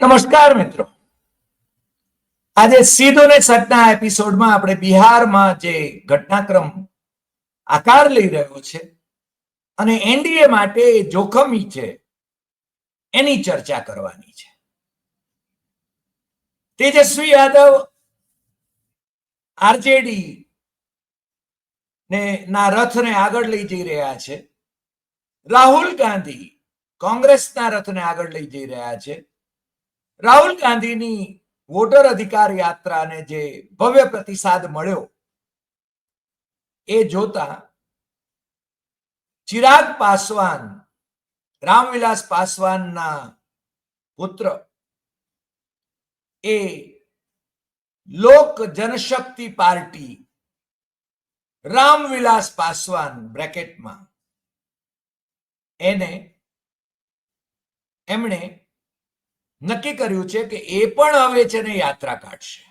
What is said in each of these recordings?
નમસ્કાર મિત્રો, આજે સીધો ને સટના એપિસોડમાં આપણે બિહારમાં જે ઘટનાક્રમ આકાર લઈ રહ્યો છે અને એનડીએ માટે જોખમી છે એની ચર્ચા કરવાની છે. તેજસ્વી યાદવ આરજેડી ના રથને આગળ લઈ જઈ રહ્યા છે. રાહુલ ગાંધી કોંગ્રેસના રથને આગળ લઈ જઈ રહ્યા છે. રાહુલ ગાંધીની વોટર અધિકાર યાત્રાને જે ભવ્ય પ્રતિસાદ મળ્યો એ જોતા ચિરાગ પાસવાન, રામવિલાસ પાસવાનના પુત્ર એ લોક જનશક્તિ પાર્ટી રામવિલાસ પાસવાન બ્રેકેટમાં એમણે નક્કી કર્યું છે કે એ પણ હવે છે ને યાત્રા કાઢશે.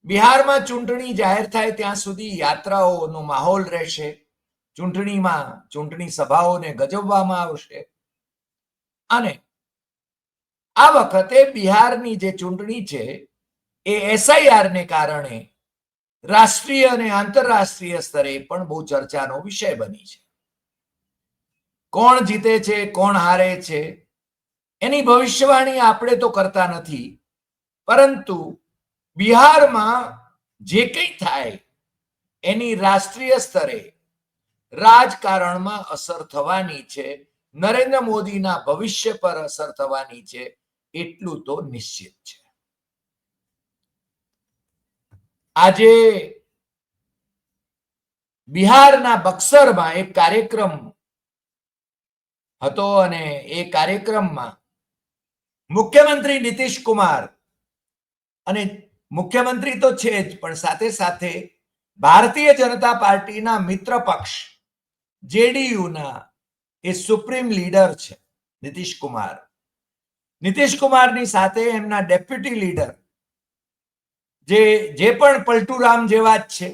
બિહારમાં ચૂંટણી જાહેર થાય ત્યાં સુધી યાત્રાઓનો માહોલ રહેશે. ચૂંટણીમાં ચૂંટણી સભાઓને ગજવવામાં આવશે અને આ વખતે બિહારની જે ચૂંટણી છે એ એસઆઈઆર ને કારણે રાષ્ટ્રીય અને આંતરરાષ્ટ્રીય સ્તરે પણ બહુ ચર્ચાનો વિષય બની છે. કોણ જીતે છે, કોણ હારે છે એની ભવિષ્યવાણી આપણે તો કરતા નથી, પરંતુ બિહારમાં જે કંઈ થાય એની રાષ્ટ્રીય સ્તરે રાજકારણમાં અસર થવાની છે, નરેન્દ્ર મોદીના ભવિષ્ય પર અસર થવાની છે, એટલું તો નિશ્ચિત છે. આજે બિહારના બક્સરમાં એક કાર્યક્રમ હતો અને એ કાર્યક્રમમાં મુખ્યમંત્રી નીતિશ કુમાર, અને મુખ્યમંત્રી તો છે જ પણ સાથે સાથે ભારતીય જનતા પાર્ટીના મિત્ર પક્ષ જેડીયુના એ સુપ્રીમ લીડર છે નીતિશ કુમાર. નીતિશ કુમારની સાથે એમના ડેપ્યુટી લીડર જે પણ પલટુરામ જેવા જ છે,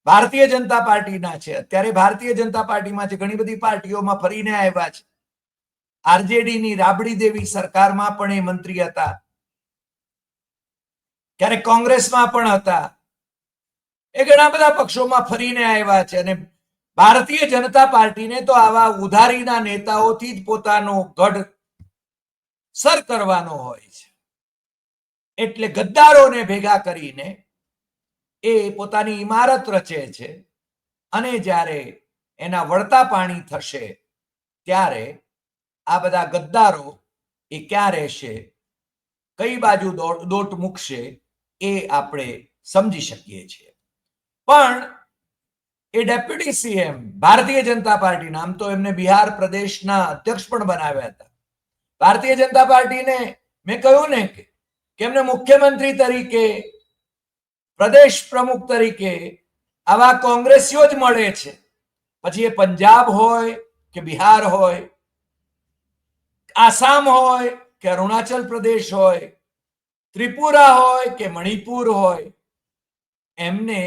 ભારતીય જનતા પાર્ટીના છે. અત્યારે ભારતીય જનતા પાર્ટીમાં છે, ઘણી બધી પાર્ટીઓમાં ફરીને આવ્યા છે. આરજેડીની રાબડી દેવી સરકારમાં પણ એ મંત્રી હતા, ક્યારેક કોંગ્રેસમાં પણ હતા. એ ઘણા બધા પક્ષોમાં ફરીને આવ્યા છે અને ભારતીય જનતા પાર્ટીને તો આવા ઉધારીના નેતાઓથી જ પોતાનો ગઢ સર કરવાનો હોય છે. એટલે ગદ્દારોને ભેગા કરીને એ પોતાની ઇમારત રચે છે અને જ્યારે એના વળતા પાણી થશે ત્યારે આ બધા ગદ્દારો એ ક્યાં રહેશે, કઈ બાજુ દોટ મૂકશે એ આપણે સમજી શકીએ છીએ. પણ એ ડેપ્યુટી સીએમ ભારતીય જનતા પાર્ટીના, આમ તો એમને બિહાર પ્રદેશના અધ્યક્ષ પણ બનાવ્યા હતા. ભારતીય જનતા પાર્ટીને મેં કહ્યું ને કે એમને મુખ્યમંત્રી તરીકે, પ્રદેશ પ્રમુખ તરીકે આવા કોંગ્રેસીઓ જ મળે છે. પછી એ પંજાબ હોય કે બિહાર હોય, આસામ હોય કે અરુણાચલ પ્રદેશ હોય, ત્રિપુરા હોય કે મણિપુર હોય, એમને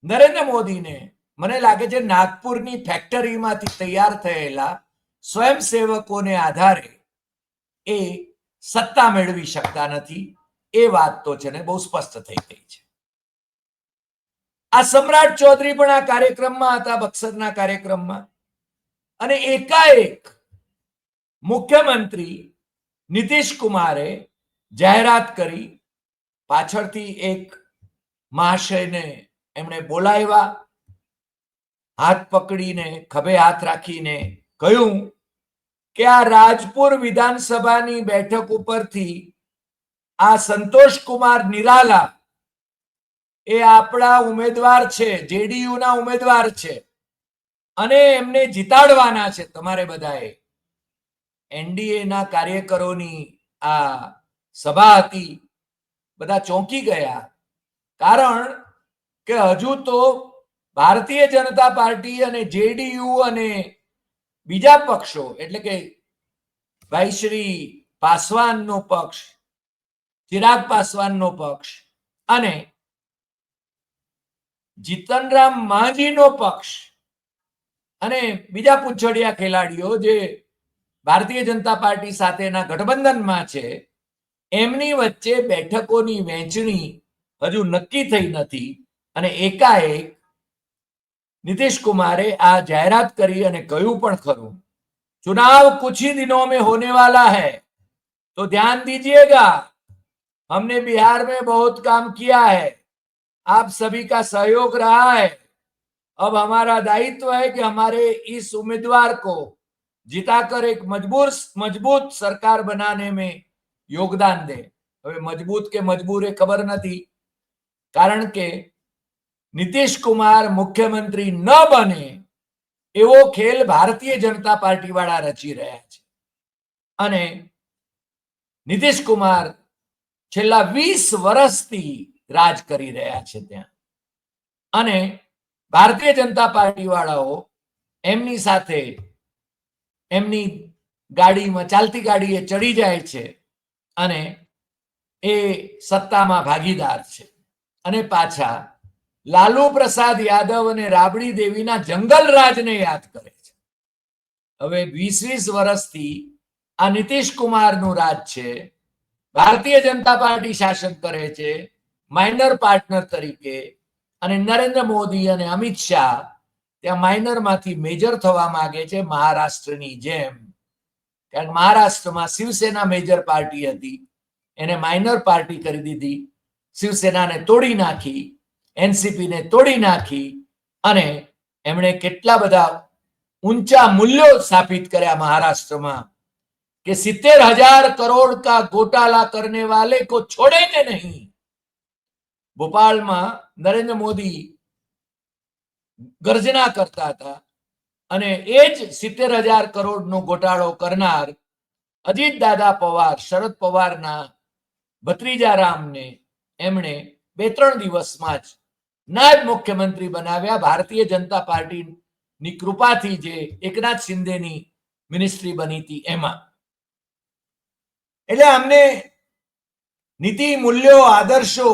નરેન્દ્ર મોદીને મને લાગે છે નાગપુરની ફેક્ટરીમાંથી તૈયાર થયેલા સ્વયંસેવકોને આધારે એ સત્તા મેળવી શકતા નથી. એ વાત તો છે ને બહુ સ્પષ્ટ થઈ ગઈ છે. આ સમ્રાટ ચૌધરી પણ આ કાર્યક્રમમાં હતા, બક્સરના કાર્યક્રમમાં, અને એકાએક મુખ્યમંત્રી નીતિશ કુમારે જાહેરાત કરી. પાછળથી એક મહાશયને એમણે બોલાવ્યા, હાથ પકડીને, ખભે હાથ રાખીને કહ્યું કે આ રાજપુર વિધાનસભાની બેઠક ઉપરથી આ સંતોષ કુમાર નિરાલા એ આપણા ઉમેદવાર છે, જેડીયુના ઉમેદવાર છે અને એમને જીતાડવાના છે તમારે બધાએ. એનડીએના કાર્યકરોની આ સભા હતી, બધા ચોંકી ગયા, કારણ કે હજુ તો ભારતીય જનતા પાર્ટી અને જેડીયુ અને બીજા પક્ષો એટલે કે ભાઈ શ્રી પાસવાનનો પક્ષ, ચિરાગ પાસવાનનો પક્ષ અને જીતનરામ માંઝીનો પક્ષ અને બીજા પૂંછડિયા ખેલાડીઓ જે ભારતીય જનતા પાર્ટી સાથેના ગઠબંધનમાં છે એમની વચ્ચે બેઠકોની વહેંચણી હજુ નક્કી થઈ નથી અને એકાએક नीतीश कुमारे आ जाहिरात करी અને કહ્યું પણ ખરું चुनाव कुछ ही दिनों में होने वाला है तो ध्यान दीजिएगा हमने बिहार में बहुत काम किया है आप सभी का सहयोग रहा है अब हमारा दायित्व है कि हमारे इस उम्मीदवार को जिताकर एक मजबूत सरकार बनाने में योगदान दे હવે મજબૂત કે મજબૂર એ ખબર નથી કારણ કે નીતિશ કુમાર મુખ્યમંત્રી ન બને એવો ખેલ ભારતીય જનતા પાર્ટી વાળા રચી રહ્યા છે અને નીતિશ કુમાર છેલ્લા 20 વર્ષથી રાજ કરી રહ્યા છે ત્યાં અને ભારતીય જનતા પાર્ટી વાળાઓ એમની સાથે એમની ગાડીમાં ચાલતી ગાડીએ ચડી જાય છે અને એ સત્તામાં ભાગીદાર છે અને પાછા લાલુ પ્રસાદ યાદવ અને રાબડી દેવીના જંગલ રાજને યાદ કરે છે હવે 20 વર્ષથી આ નીતિશ કુમારનું રાજ છે ભારતીય જનતા પાર્ટી શાસન કરે છે માઇનર પાર્ટનર તરીકે અને નરેન્દ્ર મોદી અને અમિત શાહ ત્યાં માઇનરમાંથી મેજર થવા માંગે છે મહારાષ્ટ્રની જેમ કારણ કે મહારાષ્ટ્રમાં શિવસેના મેજર પાર્ટી હતી એને માઇનર પાર્ટી કરી દીધી શિવસેનાને તોડી નાખી એનસીપી ને તોડી નાખી અને એમણે કેટલા બધા ઊંચા મૂલ્યો સ્થાપિત કર્યા મહારાષ્ટ્રમાં कि 70,000 करोड़ का घोटाला करने वाले को छोड़ेंगे नहीं भोपाल में नरेंद्र मोदी गर्जना करता था અને એ જ 70,000 કરોડનો ઘોટાળો કરનાર અજીત દાદા પવાર શરદ પવારના ભત્રીજા રામને એમણે 2-3 દિવસમાં જ નાયબ મુખ્યમંત્રી બનાવ્યા ભારતીય જનતા પાર્ટીની કૃપાથી જે એકનાથ શિંદેની મિનિસ્ટ્રી બની હતી એમાં એટલે અમને નીતિ મૂલ્યો આદર્શો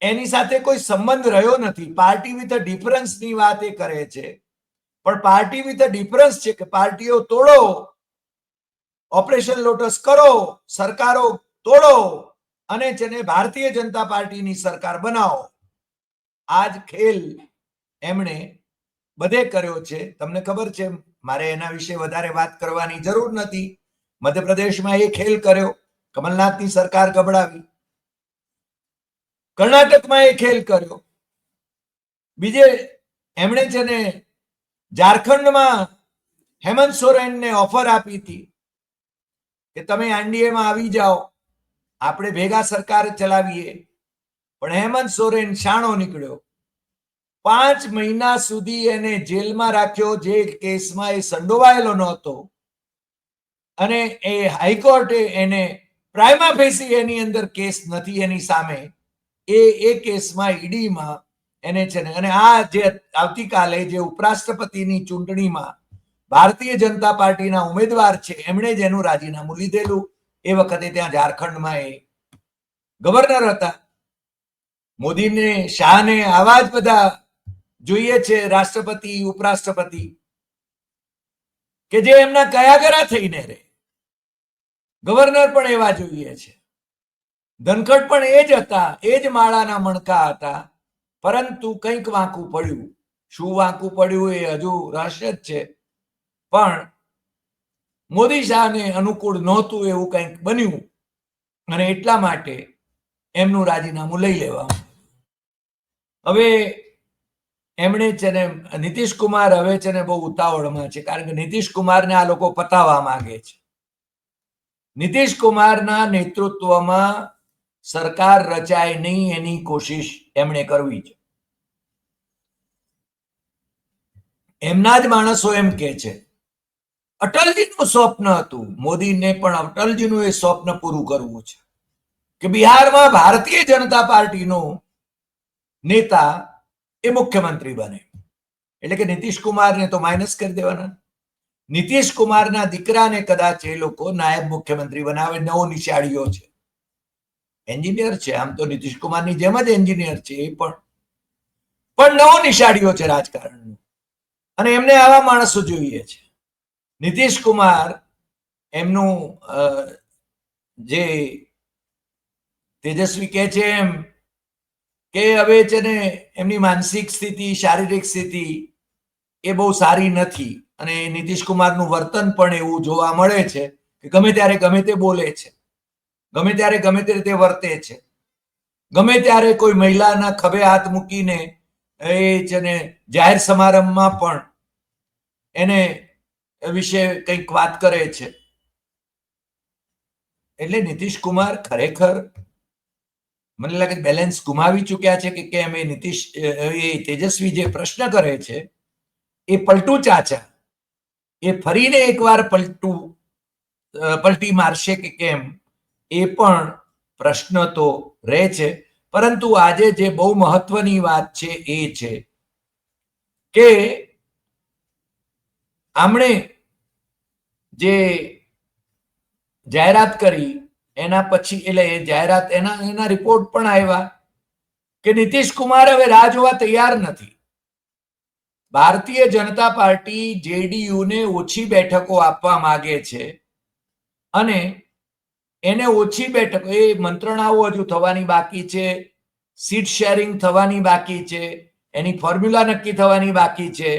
એની સાથે કોઈ સંબંધ રહ્યો નથી પાર્ટી વિથ અ ડિફરન્સની વાત એ કરે છે પણ પાર્ટી વિથ અ ડિફરન્સ છે કે પાર્ટીઓ તોડો ઓપરેશન લોટસ કરો સરકારો તોડો અને જેને ભારતીય જનતા પાર્ટીની સરકાર બનાવો આજ ખેલ એમણે બધે કર્યો છે તમને ખબર છે મારે એના વિશે વધારે વાત કરવાની જરૂર નથી મધ્યપ્રદેશમાં એ ખેલ કર્યો કમલનાથની સરકાર ગબડાવી કર્ણાટકમાં એ ખેલ કર્યો બીજે એમણે છે ને ઝારખંડમાં હેમંત સોરેનને ઓફર આપી હતી કે તમે એનડીએમાં આવી જાઓ આપણે ભેગા સરકાર ચલાવીએ પણ હેમંત સોરેન શાણો નીકળ્યો 5 મહિના સુધી એને જેલમાં રાખ્યો જે કેસમાં એ સંડોવાયેલો નહોતો અને એ હાઈકોર્ટે એને પ્રાઇમા ફેસી એની અંદર કેસ નથી એની સામે એ કેસમાં ઈડીમાં એને છે ને અને આ જે આવતીકાલે જે ઉપરાષ્ટ્રપતિની ચૂંટણીમાં ભારતીય જનતા પાર્ટીના ઉમેદવાર છે એમણે જ એનું રાજીનામું લીધેલું એ વખતે ત્યાં ઝારખંડમાં એ ગવર્નર હતા મોદીને શાહને આવા જ બધા જોઈએ છે રાષ્ટ્રપતિ ઉપરાષ્ટ્રપતિ કે જે એમના કયાગરા થઈને રહે ગવર્નર પણ એવા જોઈએ છે ધનખડ પણ એ જ હતા એ જ માળાના મણકા હતા પરંતુ કંઈક વાંકું પડ્યું શું વાંકું પડ્યું એ હજુ રહસ્ય જ છે પણ મોદી શાહને અનુકૂળ નહોતું એવું કંઈક બન્યું અને એટલા માટે એમનું રાજીનામું લઈ લેવામાં હવે એમણે છે ને નીતિશ કુમાર હવે છે ને બહુ ઉતાવળમાં છે કારણ કે નીતિશ કુમારને આ લોકો પતાવવા માંગે છે નીતિશ કુમારના નેતૃત્વમાં સરકાર રચાય નહીં એની કોશિશ એમણે કરવી છે એમના જ માણસો એમ કે છે અટલજીનું સ્વપ્ન હતું મોદીને પણ અટલજીનું એ સ્વપ્ન પૂરું કરવું છે કે બિહારમાં ભારતીય જનતા પાર્ટીનો નેતા એ મુખ્યમંત્રી બને એટલે કે નીતિશ કુમારને તો માઇનસ કરી દેવાના નીતિશ કુમારના દીકરાને કદાચ એ લોકો નાયબ મુખ્યમંત્રી બનાવે નવો નિશાળીઓ છે એન્જિનિયર છે આમ તો નીતિશ કુમારની જેમ જ એન્જિનિયર છે એ પણ નવો નિશાળીઓ છે રાજકારણનો અને એમને આવા માણસો જોઈએ છે નીતિશ કુમાર એમનું જે તેજસ્વી કહે છે એમ કે હવે છે ને એમની માનસિક સ્થિતિ, શારીરિક સ્થિતિ એ બહુ સારી નથી અને નીતિશ કુમારનું વર્તન પણ એવું જોવા મળે છે કે ગમે ત્યારે ગમે તે બોલે છે, ગમે ત્યારે ગમે તે રીતે વર્તે છે, ગમે ત્યારે કોઈ મહિલાના ખભે હાથ મૂકીને એ છે ને જાહેર સમારંભમાં પણ એને વિશે કંઈક વાત કરે છે. એટલે નીતિશ કુમાર ખરેખર મને લાગે બેલેન્સ ગુમાવી ચૂક્યા છે કે કેમ. એ તેજસ્વી જે પ્રશ્ન કરે છે એ પલટું ચાચા એ ફરીને એકવાર પલટી મારશે કે કેમ એ પણ પ્રશ્ન તો રહે છે. પરંતુ આજે જે બહુ મહત્વની વાત છે એ છે કે આમણે જે જાહેરાત કરી એના પછી એટલે એ જાહેરાત એના રિપોર્ટ પણ આવ્યા કે નીતિશ કુમાર હવે રાહ જોવા તૈયાર નથી. ભારતીય જનતા પાર્ટી જેડીયુને ઓછી બેઠકો આપવા માંગે છે અને એને ઓછી બેઠકો, એ મંત્રણાઓ હજુ થવાની બાકી છે, સીટ શેરિંગ થવાની બાકી છે, એની ફોર્મ્યુલા નક્કી થવાની બાકી છે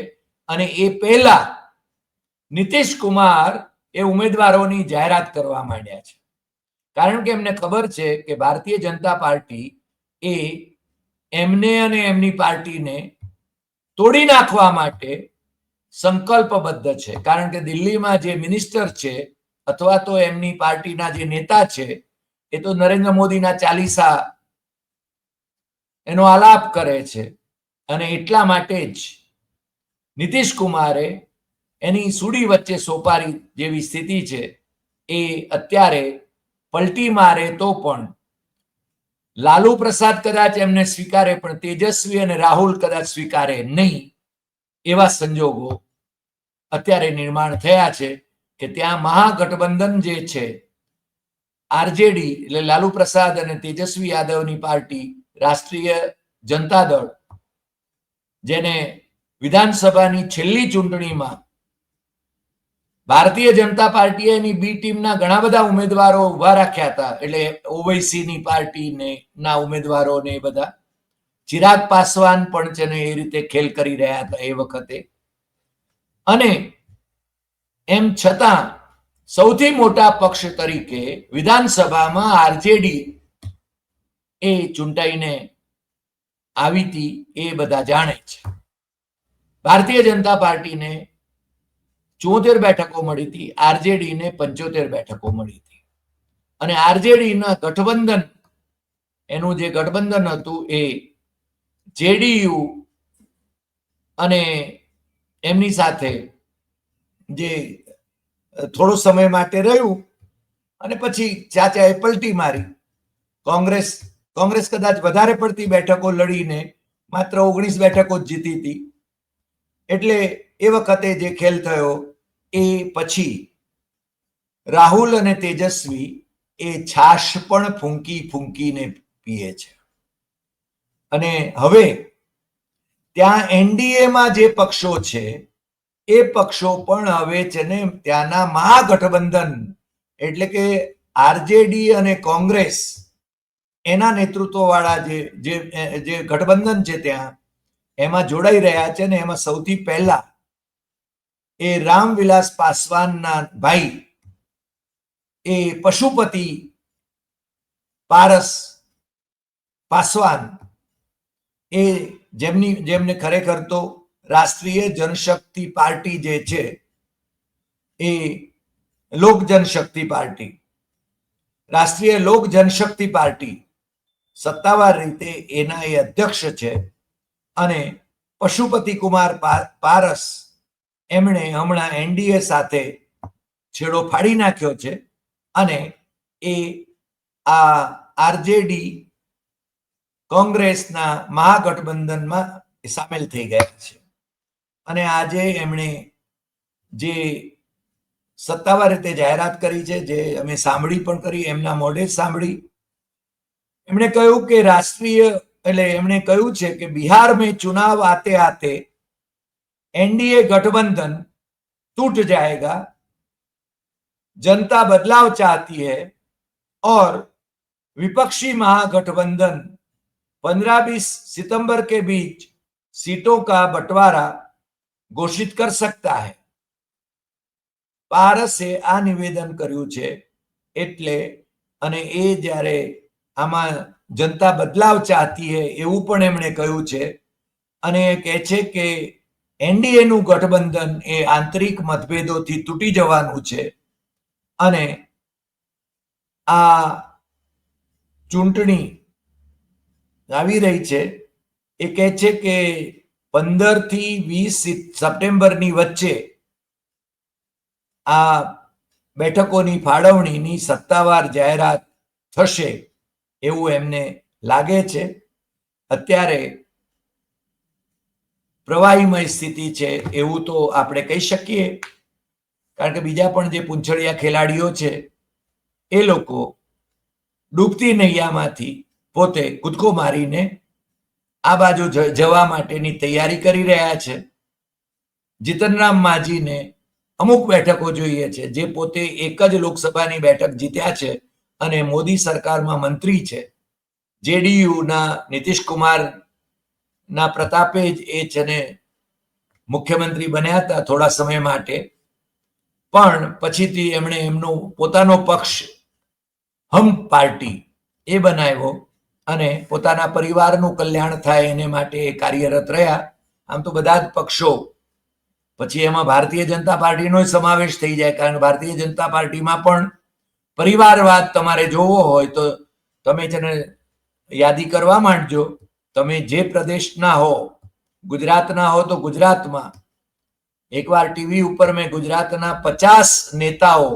અને એ પહેલા નીતિશ કુમાર એ ઉમેદવારોની જાહેરાત કરવા માંડ્યા છે. કારણ કે એમને ખબર છે કે ભારતીય જનતા પાર્ટી એ એમને અને એમની પાર્ટીને તોડી નાખવા માટે સંકલ્પબદ્ધ છે. કારણ કે દિલ્હીમાં જે મિનિસ્ટર છે અથવા તો એમની પાર્ટીના જે નેતા છે એ તો નરેન્દ્ર મોદીના ચાલીસા એનો આલાપ કરે છે અને એટલા માટે જ નીતિશ કુમારે એની સૂડી વચ્ચે સોપારી જેવી સ્થિતિ છે. એ અત્યારે પલટી મારે તો પણ લાલુ પ્રસાદ કદાચ એમને સ્વીકારે પણ તેજસ્વી અને રાહુલ કદાચ સ્વીકારે નહીં. એવા સંજોગો અત્યારે નિર્માણ થયા છે કે ત્યાં મહાગઠબંધન જે છે આરજેડી એટલે લાલુ પ્રસાદ અને તેજસ્વી યાદવની પાર્ટી, રાષ્ટ્રીય જનતા દળ, જેને વિધાનસભાની છેલ્લી ચૂંટણીમાં ભારતીય જનતા પાર્ટીએ એની બી ટીમના ઘણા બધા ઉમેદવારો ઉભા રાખ્યા હતા. એટલે ઓવૈસીની પાર્ટીને ના ઉમેદવારો ને એ બધા, ચિરાગ પાસવાન પણ છે ને એ રીતે ખેલ કરી રહ્યા હતા એ વખતે. અને એમ છતાં સૌથી મોટા પક્ષ તરીકે વિધાનસભામાં આરજેડી એ ચૂંટાઈને આવી હતી એ બધા જાણે છે. ભારતીય જનતા પાર્ટીને 74 બેઠકો મળી હતી, આરજેડીને 75 બેઠકો મળી હતી. અને આરજેડીના ગઠબંધન, એનું જે ગઠબંધન હતું એ જેડીયુ અને એમની સાથે જે થોડો સમય માટે રહ્યું અને પછી ચાચાએ પલટી મારી. કોંગ્રેસ કદાચ વધારે પડતી બેઠકો લડીને માત્ર 19 બેઠકો જ જીતી હતી. એટલે એ વખતે જે ખેલ થયો એ પછી રાહુલ અને તેજસ્વી એ છાશ પણ ફૂંકી ફૂંકીને પીએ છે. અને હવે ત્યાં એનડીએમાં જે પક્ષો છે એ પક્ષો પણ હવે છે ને ત્યાંના મહાગઠબંધન એટલે કે આરજેડી અને કોંગ્રેસ એના નેતૃત્વ વાળા જે ગઠબંધન છે ત્યાં એમાં જોડાઈ રહ્યા છે. ને એમાં સૌથી પહેલા એ રામવિલાસ પાસવાનના ભાઈ એ પશુપતિ પાસવાન એ જેમને ખરેખર તો રાષ્ટ્રીય જનશક્તિ પાર્ટી જે છે એ લોક જનશક્તિ પાર્ટી, રાષ્ટ્રીય લોક જનશક્તિ પાર્ટી સત્તાવાર રીતે એના એ અધ્યક્ષ છે. અને પશુપતિ કુમાર પારસ એમણે હમણાં એનડીએ સાથે છેડો ફાડી નાખ્યો છે અને એ આ આરજેડી કોંગ્રેસના મહાગઠબંધનમાં સામેલ થઈ ગયા છે. અને આજે એમણે જે સત્તાવાર રીતે જાહેરાત કરી છે, જે અમે સાંભળી પણ કરી, એમના મોઢે સાંભળી, એમણે કહ્યું કે એમણે કહ્યું છે કે બિહાર में चुनाव आते आते एनडीए गठबंधन टूट जाएगा, जनता बदलाव चाहती है और विपक्षी महागठबंधन 15-20 सितंबर के बीच सीटों का बंटवारा घोषित कर सकता है. પારસે આ નિવેદન કર્યું છે. એટલે અને એ જ્યારે આમાં જનતા બદલાવ ચાહતી હે એવું પણ એમણે કહ્યું છે અને કહે છે કે એનડીએ નું ગઠબંધન એ આંતરિક મતભેદોથી તૂટી જવાનું છે અને આ ચૂંટણી આવી રહી છે એ કહે છે કે 15 થી 20 સપ્ટેમ્બરની વચ્ચે આ બેઠકોની ફાળવણીની સત્તાવાર જાહેરાત થશે એવું એમને લાગે છે. અત્યારે પ્રવાહીમય સ્થિતિ છે એવું તો આપણે કહી શકીએ, કારણ કે બીજા પણ જે પૂંછડિયા ખેલાડીઓ છે એ લોકો ડૂબતી નૈયામાંથી પોતે કૂદકો મારીને આ બાજુ જવા માટેની તૈયારી કરી રહ્યા છે. જીતનરામ માઝીને અમુક બેઠકો જોઈએ છે, જે પોતે એક જ લોકસભાની બેઠક જીત્યા છે અને મોદી સરકારમાં મંત્રી છે. જેડીયુના નીતિશ કુમાર ના પ્રતાપે જ એ છે ને મુખ્યમંત્રી બન્યા હતા થોડા સમય માટે, પણ પછીથી એમણે એમનો પોતાનો પક્ષ હમ પાર્ટી એ બનાવ્યો અને પોતાના પરિવારનું કલ્યાણ થાય એને માટે કાર્યરત રહ્યા. આમ તો બધા જ પક્ષો, પછી એમાં ભારતીય જનતા પાર્ટીનો સમાવેશ થઈ જાય, કારણ ભારતીય જનતા પાર્ટીમાં પણ પરિવારવાદ તમારે જોવો હોય તો તમે છે ને યાદી કરવા માંડજો. તમે જે પ્રદેશના હો, ગુજરાતના હો તો ગુજરાતમાં એકવાર ટીવી ઉપર મેં ગુજરાતના 50 નેતાઓ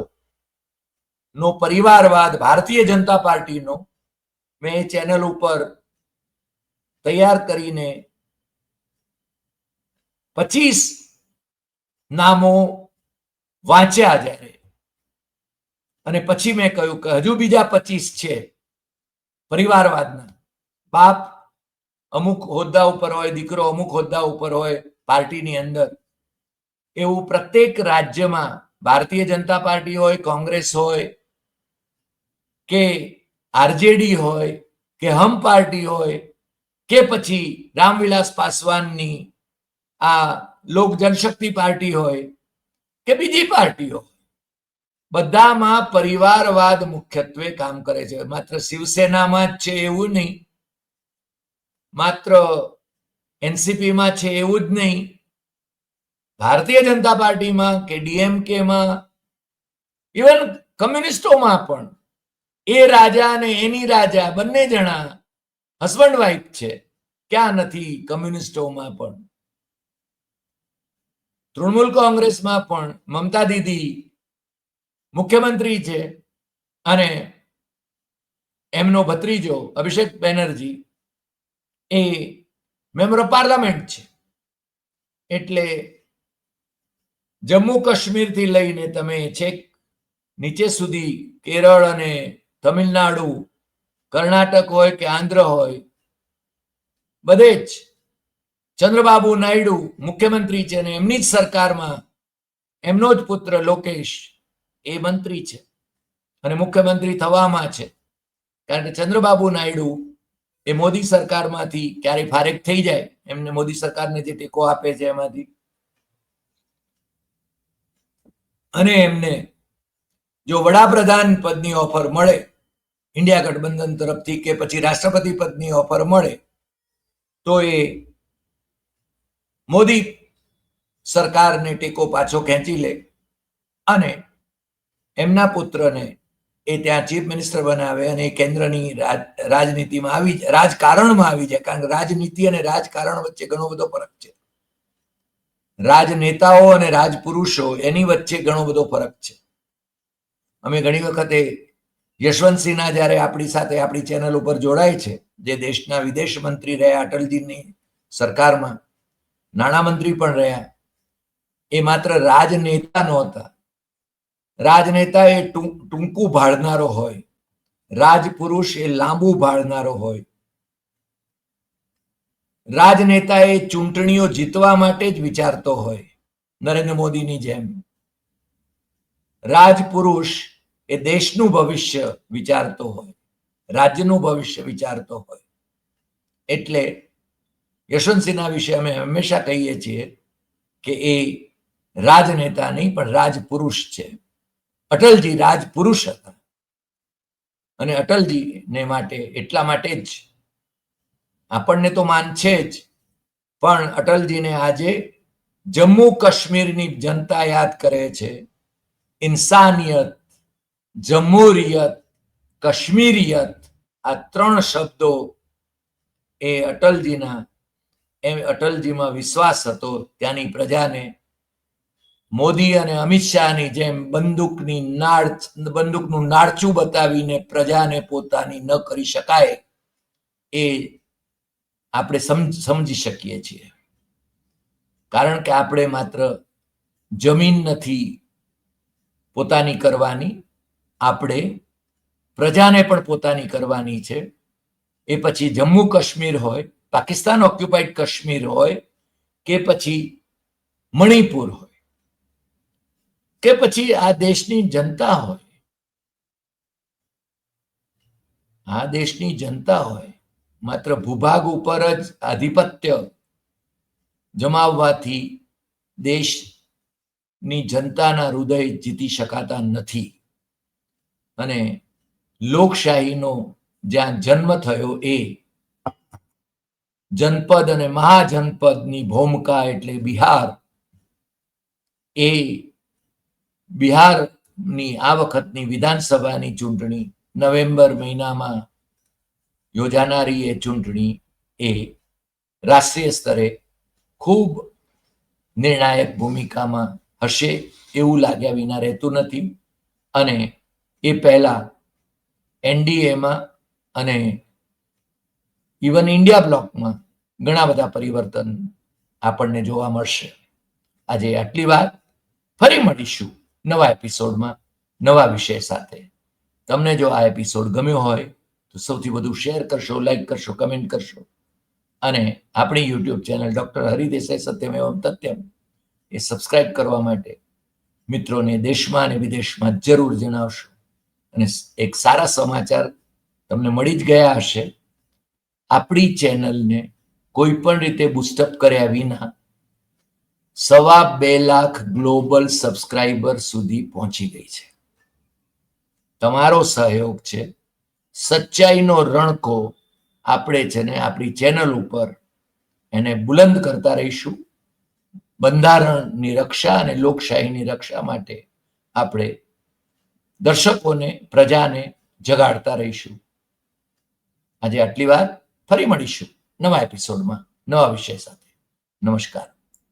નો પરિવારવાદ ભારતીય જનતા પાર્ટીનો મેં એ ચેનલ ઉપર તૈયાર કરીને 25 નામો વાંચ્યા જ્યારે, અને પછી મેં કહ્યું કે હજુ બીજા 25 છે પરિવારવાદના. બાપ અમુક હોદ્દા ઉપર હોય, દીકરો અમુક હોદ્દા ઉપર હોય પાર્ટીની અંદર, એવું પ્રત્યેક રાજ્યમાં ભારતીય જનતા પાર્ટી હોય, કોંગ્રેસ હોય કે આરજેડી હોય કે હમ પાર્ટી હોય કે પછી રામવિલાસ પાસવાનની આ લોક જનશક્તિ પાર્ટી હોય કે બીજી પાર્ટીઓ, બધામાં પરિવારવાદ મુખ્યત્વે કામ કરે છે. માત્ર શિવસેનામાં જ છે એવું નહીં, માત્ર એનસીપીમાં છે એવું જ નહીં, ભારતીય જનતા પાર્ટીમાં કે ડીએમકેમાં, ઇવન કમ્યુનિસ્ટોમાં પણ એ રાજા અને એની રાજા બંને જણા હસબન્ડ વાઇફ છે. ક્યાં નથી કમ્યુનિસ્ટોમાં પણ. તૃણમૂલ કોંગ્રેસમાં પણ મમતા દીદી મુખ્યમંત્રી છે અને એમનો ભત્રીજો અભિષેક બેનર્જી એ મેમ્બર ઓફ પાર્લામેન્ટ છે. એટલે જમ્મુ કાશ્મીરથી લઈને તમે છેક નીચે સુધી કેરળ અને તમિલનાડુ, કર્ણાટક હોય કે આંધ્ર હોય, બધે જ ચંદ્રબાબુ નાયડુ મુખ્યમંત્રી છે અને એમની જ સરકારમાં એમનો જ પુત્ર લોકેશ એ મંત્રી છે અને મુખ્યમંત્રી થવામાં છે. કારણ કે ચંદ્રબાબુ નાયડુ એ મોદી સરકારમાંથી ક્યારે ફારેક થઈ જાય, એમને મોદી સરકારને જે ટેકો આપે છે એમાંથી, અને એમને જો વડાપ્રધાન પદની ઓફર મળે ઇન્ડિયા ગઠબંધન તરફથી કે પછી રાષ્ટ્રપતિ પદની ઓફર મળે તો એ મોદી સરકારને ટેકો પાછો ખેંચી લે અને એમના પુત્રને એ ત્યાં ચીફ મિનિસ્ટર બનાવે અને કેન્દ્રની રાજનીતિમાં રાજકારણમાં આવી જાય. કારણ કે રાજનીતિ અને રાજકારણ વચ્ચે ઘણો બધો ફરક છે. રાજનેતાઓ અને રાજપુરુષો એની વચ્ચે ઘણો બધો ફરક છે. અમે ઘણી વખતે યશવંતસિંહના જ્યારે આપણી સાથે આપણી ચેનલ ઉપર જોડાય છે, જે દેશના વિદેશ મંત્રી રહ્યા, અટલજીની સરકારમાં નાણામંત્રી પણ રહ્યા, એ માત્ર રાજનેતા નહોતા. રાજનેતા એ ટૂંકું ભાળનારો હોય, રાજપુરુષ એ લાંબુ ભાળનારો હોય. રાજનેતા એ ચૂંટણીઓ જીતવા માટે જ વિચારતો હોય, નરેન્દ્ર મોદીની જેમ. રાજપુરુષ એ દેશનું ભવિષ્ય વિચારતો હોય, રાજ્યનું ભવિષ્ય વિચારતો હોય. એટલે યશવંતસિંહના વિશે અમે હંમેશા કહીએ છીએ કે એ રાજનેતા નહીં પણ રાજપુરુષ છે. અટલજી રાજપુરુષ હતા અને અટલજીને માટે એટલા માટે જ આપણને તો માન છે જ, પણ અટલજીને આજે જમ્મુ કાશ્મીરની જનતા યાદ કરે છે. ઇન્સાનિયત, જમહુરિયત, કાશ્મીરિયત, આ 3 શબ્દો એ અટલજીમાં વિશ્વાસ હતો. ત્યાંની પ્રજાને મોદી અને અમિત શાહની જેમ બંદૂકનું નાળચું બતાવીને પ્રજાને પોતાની ન કરી શકાય એ આપણે સમજી શકીએ છીએ. કારણ કે આપણે માત્ર જમીન નથી પોતાની કરવાની, આપણે પ્રજાને પણ પોતાની કરવાની છે. એ પછી જમ્મુ કાશ્મીર હોય, પાકિસ્તાન ઓક્યુપાઈડ કાશ્મીર હોય, કે પછી મણિપુર હોય, કે પછી આ દેશની જનતા હોય. આ દેશની જનતા હોય. માત્ર ભૂભાગ ઉપર જ આધિપત્ય જમાવવાથી દેશની જનતાના હૃદય જીતી શકાતા નથી. અને લોકશાહીનો જ્યાં જન્મ થયો એ જનપદ અને મહાજનપદની ભૂમિકા એટલે બિહાર, એ બિહારની આ વખતની વિધાનસભાની ચૂંટણી નવેમ્બર મહિનામાં યોજાનારી એ ચૂંટણી એ રાષ્ટ્રીય સ્તરે ખૂબ નિર્ણાયક ભૂમિકામાં હશે એવું લાગ્યા વિના રહેતું નથી. અને એ પહેલા એનડીએમાં અને ઇવન ઇન્ડિયા બ્લોકમાં ઘણા બધા પરિવર્તન આપણને જોવા મળશે. આજે આટલી વાત. ફરી મળીશું નવા એપિસોડમાં નવા વિષય સાથે. તમને જો આ એપિસોડ ગમ્યો હોય તો સૌથી વધુ શેર કરશો, લાઈક કરશો, કમેન્ટ કરશો અને આપણી YouTube channel doctor Hari Desai Satyam એવં તથ્યમ એ સબસ્ક્રાઇબ કરવા માટે મિત્રોને દેશમાં અને વિદેશમાં જરૂર જણાવશો. અને એક સારા સમાચાર તમને મળી જ ગયા હશે. આપણી ચેનલને કોઈ પણ રીતે બુસ્ટઅપ કર્યા વિના 2.25 લાખ ગ્લોબલ સબસ્ક્રાઇબર સુધી પહોંચી ગઈ છે. તમારો સહયોગ છે. સચ્ચાઈનો રણકો આપણે છે ને આપણી ચેનલ ઉપર એને બુલંદ કરતા રહીશું. બંધારણની રક્ષા અને લોકશાહીની રક્ષા માટે આપણે દર્શકોને, પ્રજાને જગાડતા રહીશું. આજે આટલી વાત. ફરી મળીશું નવા એપિસોડમાં નવા વિષય સાથે. નમસ્કાર.